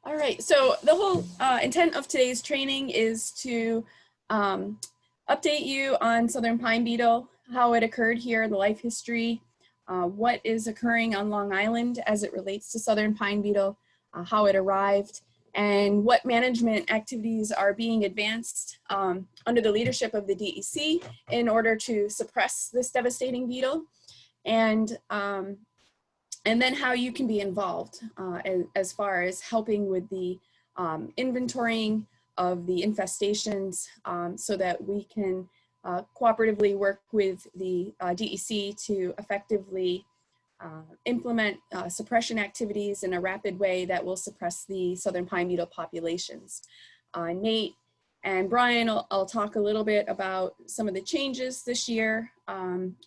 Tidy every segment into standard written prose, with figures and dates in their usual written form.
All right, so the whole intent of today's training is to update you on southern pine beetle, how it occurred here, the life history, what is occurring on Long Island as it relates to southern pine beetle, how it arrived, and what management activities are being advanced under the leadership of the DEC in order to suppress this devastating beetle, and then how you can be involved as far as helping with the inventorying of the infestations so that we can cooperatively work with the DEC to effectively implement suppression activities in a rapid way that will suppress the southern pine beetle populations. Nate and Brian, I'll talk a little bit about some of the changes this year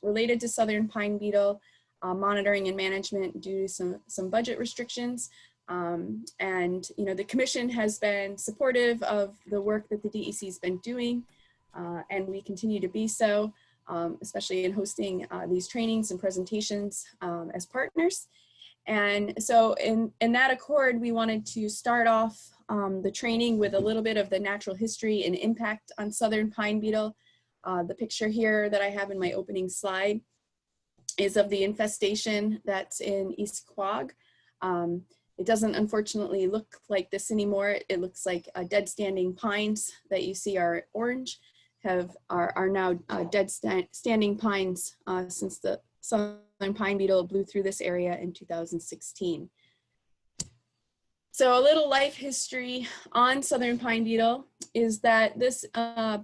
related to southern pine beetle monitoring and management due to some budget restrictions. And the commission has been supportive of the work that the DEC has been doing, and we continue to be so, especially in hosting these trainings and presentations as partners. And so in that accord, we wanted to start off the training with a little bit of the natural history and impact on southern pine beetle. The picture here that I have in my opening slide is of the infestation that's in East Quogue. It doesn't unfortunately look like this anymore. It looks like dead standing pines that you see are orange are now dead standing pines since the southern pine beetle blew through this area in 2016. So a little life history on southern pine beetle is that this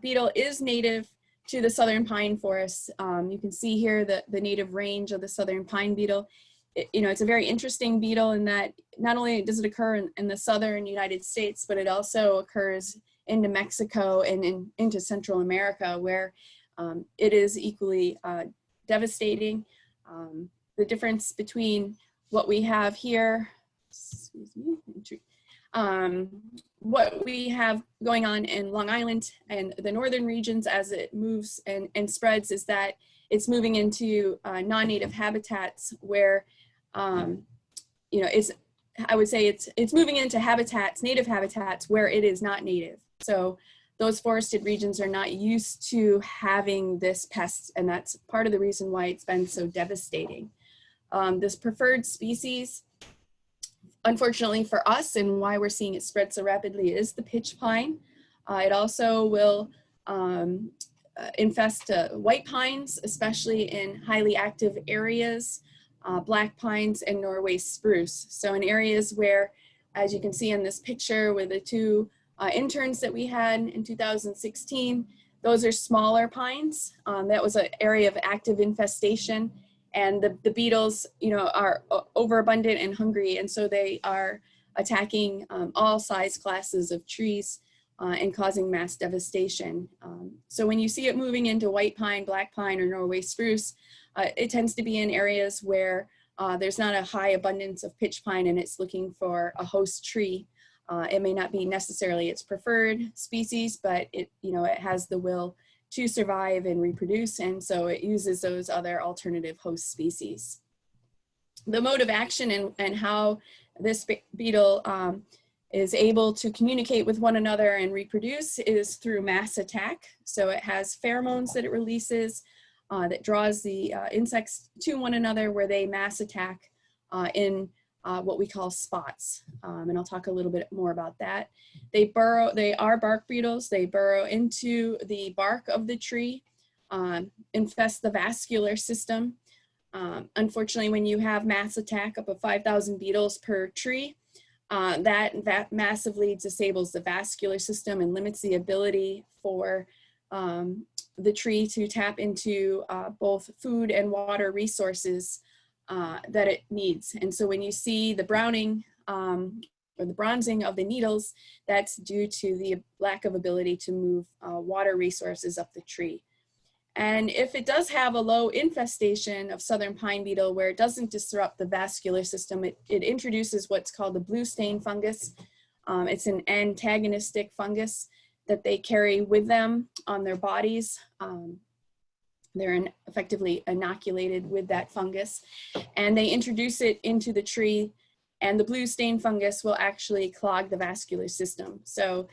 beetle is native to the southern pine forests. You can see here the native range of the southern pine beetle. It's a very interesting beetle in that not only does it occur in the southern United States, but it also occurs into Mexico and into Central America, where it is equally devastating. The difference between what we have here, what we have going on in Long Island and the northern regions as it moves and spreads is that it's moving into non-native habitats where, I would say it's moving into habitats, native habitats where it is not native. So those forested regions are not used to having this pest, and that's part of the reason why it's been so devastating. This preferred species, unfortunately for us, and why we're seeing it spread so rapidly, is the pitch pine. It also will infest white pines, especially in highly active areas, black pines, and Norway spruce. So in areas where, as you can see in this picture with the two interns that we had in 2016, those are smaller pines. That was an area of active infestation. And the beetles, are overabundant and hungry, and so they are attacking all size classes of trees and causing mass devastation. So when you see it moving into white pine, black pine, or Norway spruce, it tends to be in areas where there's not a high abundance of pitch pine and it's looking for a host tree. It may not be necessarily its preferred species, but it has the will to survive and reproduce, and so it uses those other alternative host species. The mode of action and how this beetle is able to communicate with one another and reproduce is through mass attack. So it has pheromones that it releases that draws the insects to one another, where they mass attack in what we call spots. And I'll talk a little bit more about that. They are bark beetles. They burrow into the bark of the tree, infest the vascular system. Unfortunately, when you have mass attack up of 5,000 beetles per tree, that massively disables the vascular system and limits the ability for the tree to tap into both food and water resources that it needs. And so when you see the browning or the bronzing of the needles, that's due to the lack of ability to move water resources up the tree. And if it does have a low infestation of southern pine beetle where it doesn't disrupt the vascular system, it introduces what's called the blue stain fungus. It's an antagonistic fungus that they carry with them on their bodies. They're effectively inoculated with that fungus, and they introduce it into the tree and the blue stain fungus will actually clog the vascular system. So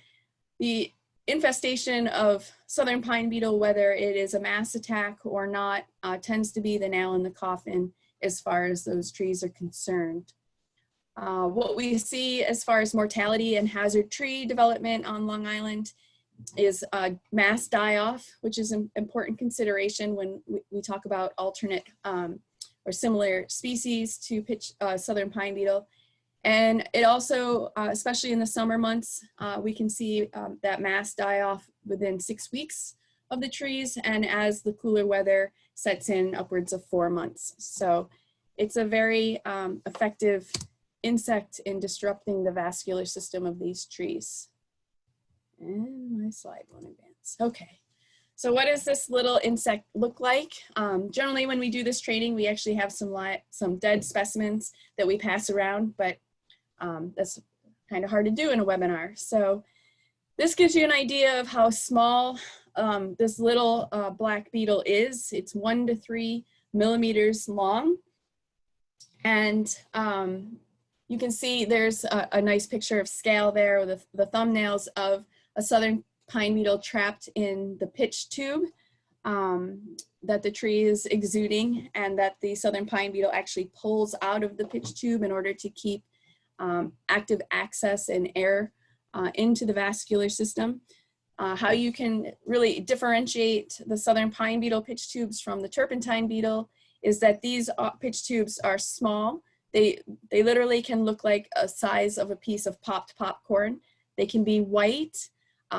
the infestation of southern pine beetle, whether it is a mass attack or not, tends to be the nail in the coffin as far as those trees are concerned. What we see as far as mortality and hazard tree development on Long Island is mass die-off, which is an important consideration when we talk about alternate or similar species to southern pine beetle. And it also, especially in the summer months, we can see that mass die-off within 6 weeks of the trees, and as the cooler weather sets in, upwards of 4 months. So it's a very effective insect in disrupting the vascular system of these trees. And my slide won't advance. Okay, so what does this little insect look like? Generally, when we do this training, we actually have some dead specimens that we pass around, but that's kind of hard to do in a webinar. So this gives you an idea of how small this little black beetle is. It's 1 to 3 millimeters long. And you can see there's a nice picture of scale there with the thumbnails of a southern pine beetle trapped in the pitch tube that the tree is exuding, and that the southern pine beetle actually pulls out of the pitch tube in order to keep active access and air into the vascular system. How you can really differentiate the southern pine beetle pitch tubes from the turpentine beetle is that these pitch tubes are small. They literally can look like a size of a piece of popped popcorn. They can be white,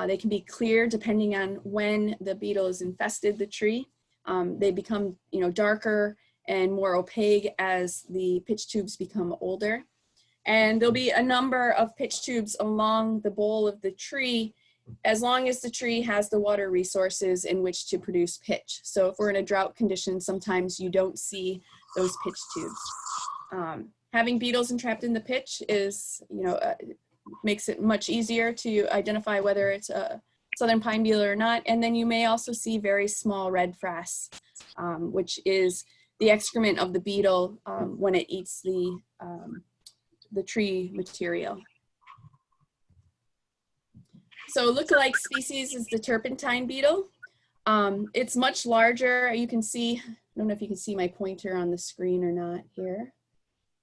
they can be clear depending on when the beetle has infested the tree. They become, darker and more opaque as the pitch tubes become older. And there'll be a number of pitch tubes along the bole of the tree as long as the tree has the water resources in which to produce pitch. So if we're in a drought condition, sometimes you don't see those pitch tubes. Having beetles entrapped in the pitch is, makes it much easier to identify whether it's a southern pine beetle or not. And then you may also see very small red frass, which is the excrement of the beetle when it eats the tree material. So lookalike species is the turpentine beetle. It's much larger. You can see, I don't know if you can see my pointer on the screen or not here,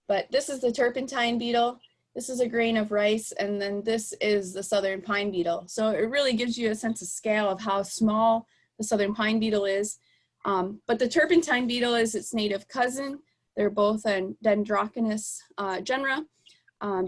but this is the turpentine beetle. This is a grain of rice, and then this is the southern pine beetle. So it really gives you a sense of scale of how small the southern pine beetle is. But the turpentine beetle is its native cousin. They're both in Dendrocynus genera,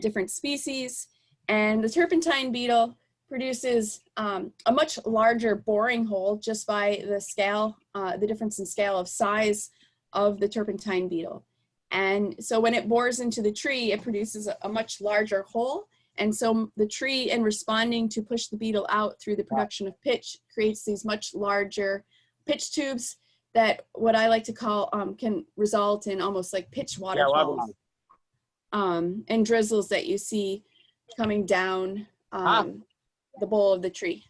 different species, and the turpentine beetle produces a much larger boring hole just by the scale, the difference in scale of size of the turpentine beetle. And so when it bores into the tree, it produces a much larger hole. And so the tree, in responding to push the beetle out through the production of pitch, creates these much larger pitch tubes that what I like to call can result in almost like pitch waterfalls and drizzles that you see coming down the bole of the tree.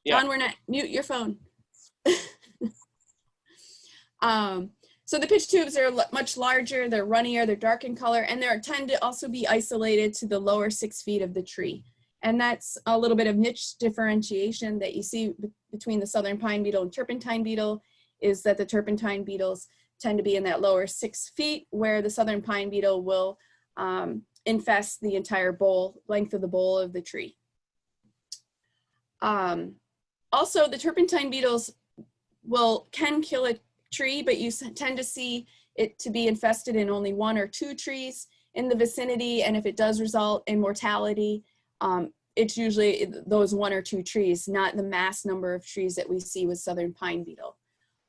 John, we're not, mute your phone. So the pitch tubes are much larger, they're runnier, they're dark in color, and they tend to also be isolated to the lower 6 feet of the tree. And that's a little bit of niche differentiation that you see between the southern pine beetle and turpentine beetle, is that the turpentine beetles tend to be in that lower 6 feet, where the southern pine beetle will infest the entire length of the bole of the tree. Also, the turpentine beetles can kill a tree, but you tend to see it to be infested in only 1 or 2 trees in the vicinity, and if it does result in mortality, it's usually those 1 or 2 trees, not the mass number of trees that we see with southern pine beetle.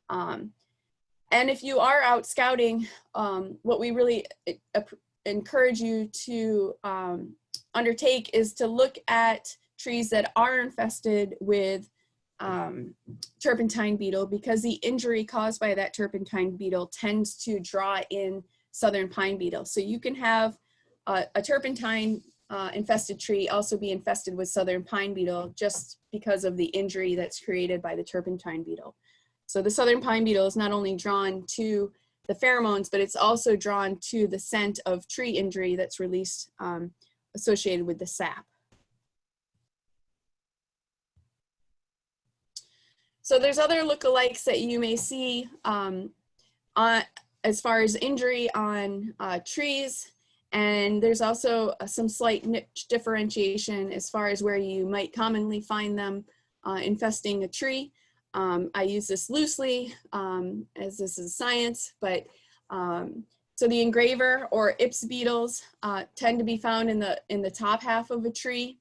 And if you are out scouting, what we really encourage you to undertake is to look at trees that are infested with turpentine beetle, because the injury caused by that turpentine beetle tends to draw in southern pine beetle. So you can have a turpentine infested tree also be infested with southern pine beetle just because of the injury that's created by the turpentine beetle. So the southern pine beetle is not only drawn to the pheromones, but it's also drawn to the scent of tree injury that's released associated with the sap. So there's other lookalikes that you may see as far as injury on trees, and there's also some slight niche differentiation as far as where you might commonly find them infesting a tree. I use this loosely as this is science, but so the engraver or Ips beetles tend to be found in the top half of a tree.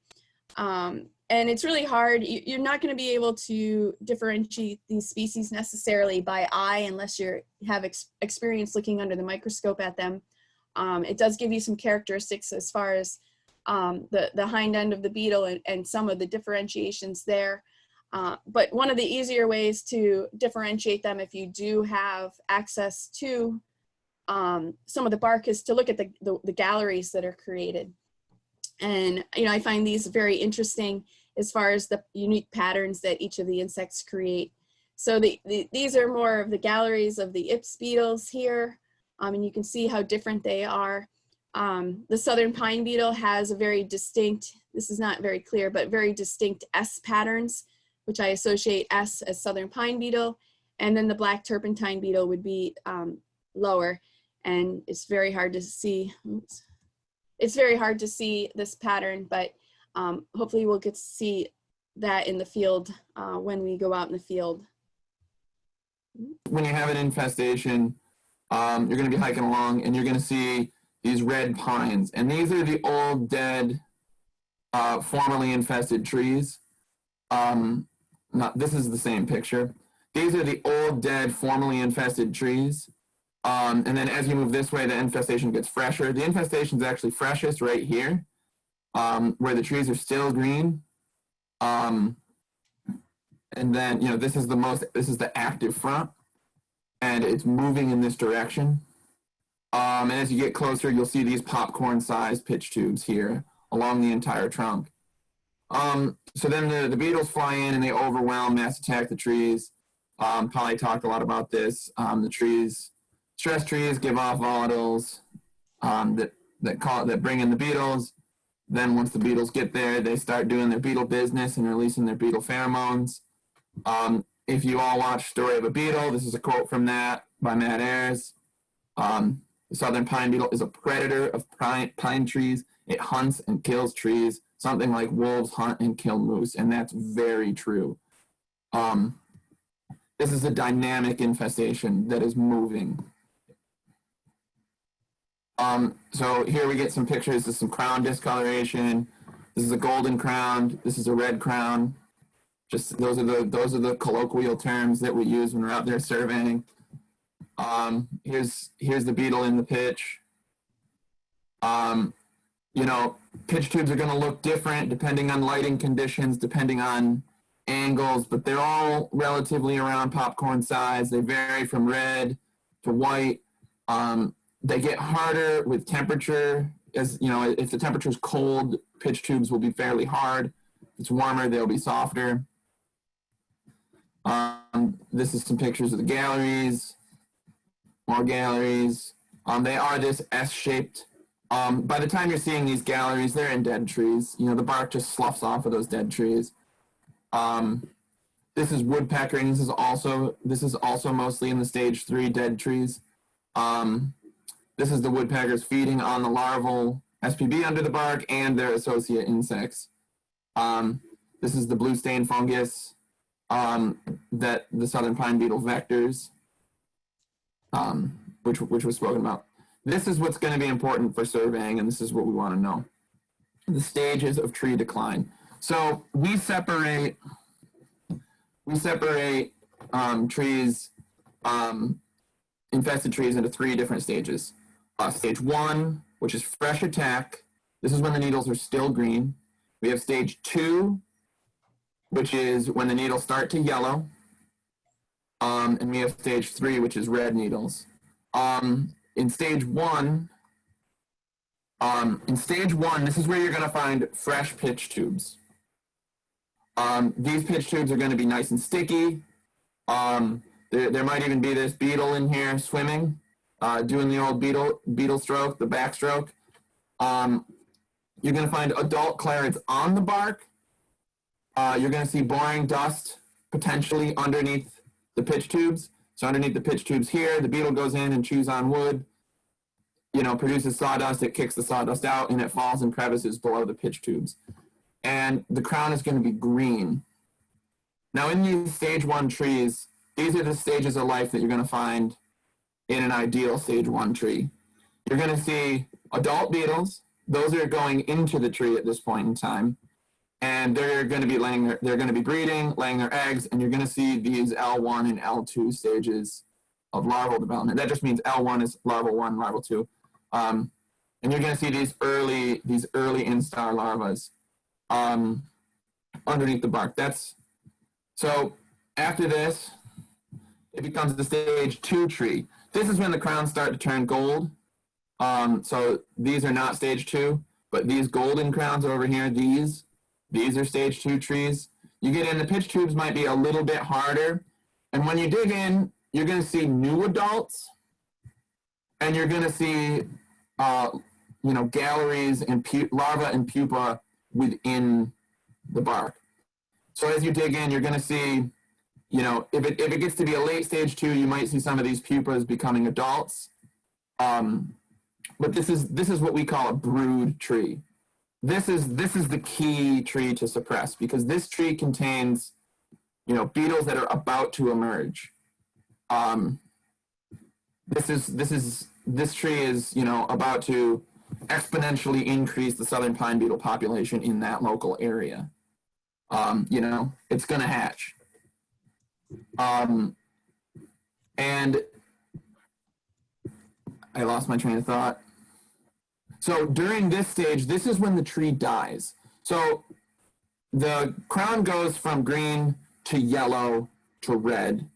And it's really hard. You're not going to be able to differentiate these species necessarily by eye unless you have experience looking under the microscope at them. It does give you some characteristics as far as the hind end of the beetle and some of the differentiations there. But one of the easier ways to differentiate them if you do have access to some of the bark is to look at the galleries that are created. And I find these very interesting as far as the unique patterns that each of the insects create. So these are more of the galleries of the Ips beetles here, and you can see how different they are. The southern pine beetle has a very distinct, this is not very clear, but very distinct S patterns, which I associate S as southern pine beetle, and then the black turpentine beetle would be lower, and it's very hard to see. Oops. It's very hard to see this pattern, but hopefully we'll get to see that in the field when we go out in the field. When you have an infestation, you're going to be hiking along and you're going to see these red pines. And these are the old, dead, formerly infested trees. This is the same picture. These are the old, dead, formerly infested trees. And then as you move this way, the infestation gets fresher. The infestation is actually freshest right here, where the trees are still green. And then, this is the active front, and it's moving in this direction. And as you get closer, you'll see these popcorn-sized pitch tubes here along the entire trunk. So then the beetles fly in and they overwhelm, mass attack the trees. Polly talked a lot about this. Stress trees give off volatiles that bring in the beetles. Then once the beetles get there, they start doing their beetle business and releasing their beetle pheromones. If you all watch Story of a Beetle, this is a quote from that by Matt Ayres. The southern pine beetle is a predator of pine trees. It hunts and kills trees, something like wolves hunt and kill moose, and that's very true. This is a dynamic infestation that is moving. So here we get some pictures of some crown discoloration. This is a golden crown. This is a red crown. Just those are the colloquial terms that we use when we're out there surveying. Here's the beetle in the pitch. Pitch tubes are going to look different depending on lighting conditions, depending on angles, but they're all relatively around popcorn size. They vary from red to white. They get harder with temperature. As if the temperature is cold, pitch tubes will be fairly hard. If it's warmer, they'll be softer. This is some pictures of the galleries. More galleries. They are this S-shaped. By the time you're seeing these galleries, they're in dead trees. The bark just sloughs off of those dead trees. This is woodpeckering. This is also mostly in the stage 3 dead trees. This is the woodpeckers feeding on the larval SPB under the bark and their associate insects. This is the blue stain fungus that the southern pine beetle vectors, which was spoken about. This is what's going to be important for surveying, and this is what we want to know. The stages of tree decline. So we separate trees, infested trees into 3 different stages. Stage 1, which is fresh attack. This is when the needles are still green. We have stage 2, which is when the needles start to yellow. And we have stage 3, which is red needles. In stage 1, this is where you're going to find fresh pitch tubes. These pitch tubes are going to be nice and sticky. There might even be this beetle in here swimming. doing the old beetle stroke, the backstroke, you're going to find adult clarids on the bark. You're going to see boring dust potentially underneath the pitch tubes. So underneath the pitch tubes here, the beetle goes in and chews on wood, produces sawdust, it kicks the sawdust out, and it falls in crevices below the pitch tubes. And the crown is going to be green. Now in these stage 1 trees, these are the stages of life that you're going to find in an ideal stage 1 tree. You're going to see adult beetles. Those are going into the tree at this point in time. And they're going to be breeding, laying their eggs, and you're going to see these L1 and L2 stages of larval development. That just means L1 is larval 1, larval 2. And you're going to see these early instar larvas underneath the bark. So after this, it becomes the stage 2 tree. This is when the crowns start to turn gold. So these are not stage 2, but these golden crowns over here, these are stage 2 trees. You get in, the pitch tubes might be a little bit harder. And when you dig in, you're going to see new adults, and you're going to see, galleries and larvae and pupa within the bark. So as you dig in, you're going to see, if it gets to be a late stage 2, you might see some of these pupas becoming adults. But this is what we call a brood tree. This is the key tree to suppress, because this tree contains, beetles that are about to emerge. This tree is, about to exponentially increase the southern pine beetle population in that local area. It's going to hatch. And I lost my train of thought. So during this stage, this is when the tree dies. So the crown goes from green to yellow to red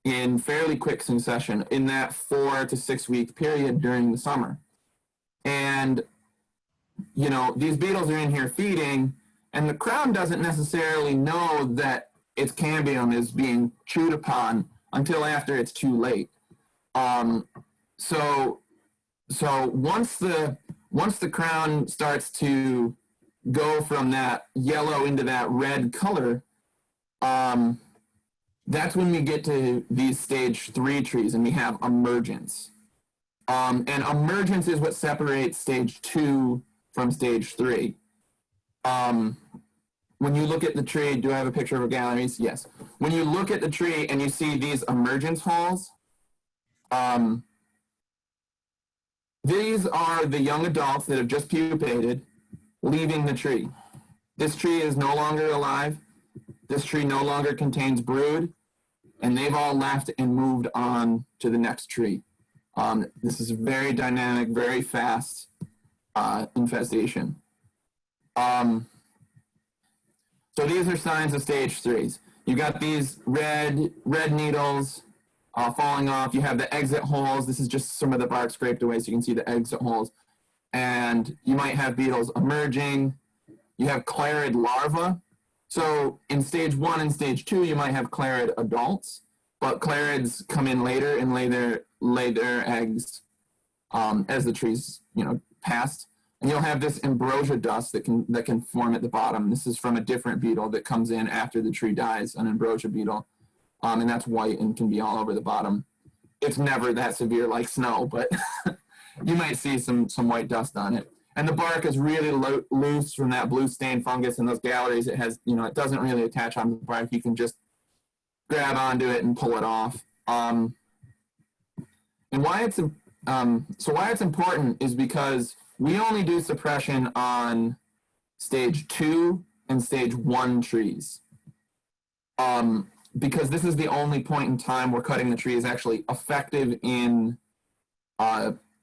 in fairly quick succession in that 4 to 6 week period during the summer. And, these beetles are in here feeding, and the crown doesn't necessarily know that its cambium is being chewed upon until after it's too late. So once the crown starts to go from that yellow into that red color, that's when we get to these stage 3 trees, and we have emergence. And emergence is what separates stage 2 from stage 3. When you look at the tree, do I have a picture of galleries? Yes. When you look at the tree and you see these emergence holes, these are the young adults that have just pupated leaving the tree. This tree is no longer alive. This tree no longer contains brood, and they've all left and moved on to the next tree. This is a very dynamic, very fast infestation. So these are signs of stage 3s. You got these red needles falling off. You have the exit holes. This is just some of the bark scraped away, so you can see the exit holes. And you might have beetles emerging. You have clarid larvae. So in stage 1 and stage 2, you might have clarid adults, but clarids come in later and lay their eggs as the trees, pass. And you'll have this ambrosia dust that can form at the bottom. This is from a different beetle that comes in after the tree dies, an ambrosia beetle. And that's white and can be all over the bottom. It's never that severe like snow, but you might see some white dust on it. And the bark is really loose from that blue stained fungus and those galleries. It has, it doesn't really attach on the bark. You can just grab onto it and pull it off. And why it's important is because we only do suppression on stage 2 and stage 1 trees. Because this is the only point in time where cutting the tree is actually effective in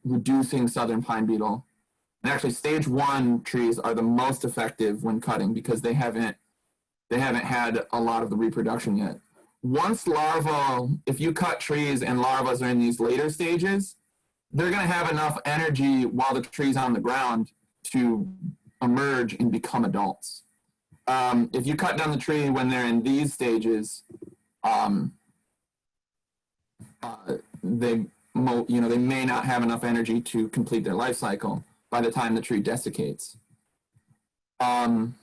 reducing southern pine beetle. And actually, stage 1 trees are the most effective when cutting because they haven't had a lot of the reproduction yet. Once if you cut trees and larvae are in these later stages, they're going to have enough energy while the tree's on the ground to emerge and become adults. If you cut down the tree when they're in these stages, they they may not have enough energy to complete their life cycle by the time the tree desiccates. And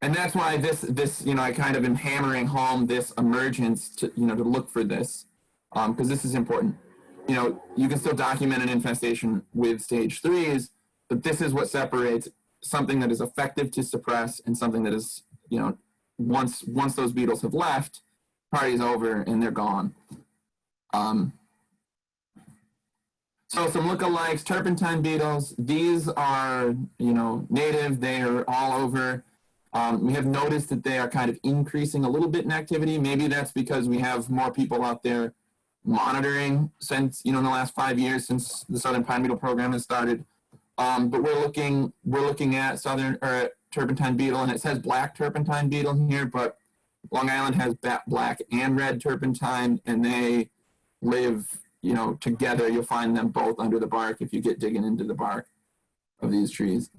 that's why this I kind of am hammering home this emergence to to look for this, because this is important. You can still document an infestation with stage 3s, but this is what separates something that is effective to suppress and something that is, once those beetles have left, party's over and they're gone. So some lookalikes, turpentine beetles. These are, native. They are all over. We have noticed that they are kind of increasing a little bit in activity. Maybe that's because we have more people out there monitoring since, in the last 5 years since the Southern Pine Beetle program has started. But we're looking at turpentine beetle, and it says black turpentine beetle here, but Long Island has black and red turpentine, and they live, together. You'll find them both under the bark if you get digging into the bark of these trees.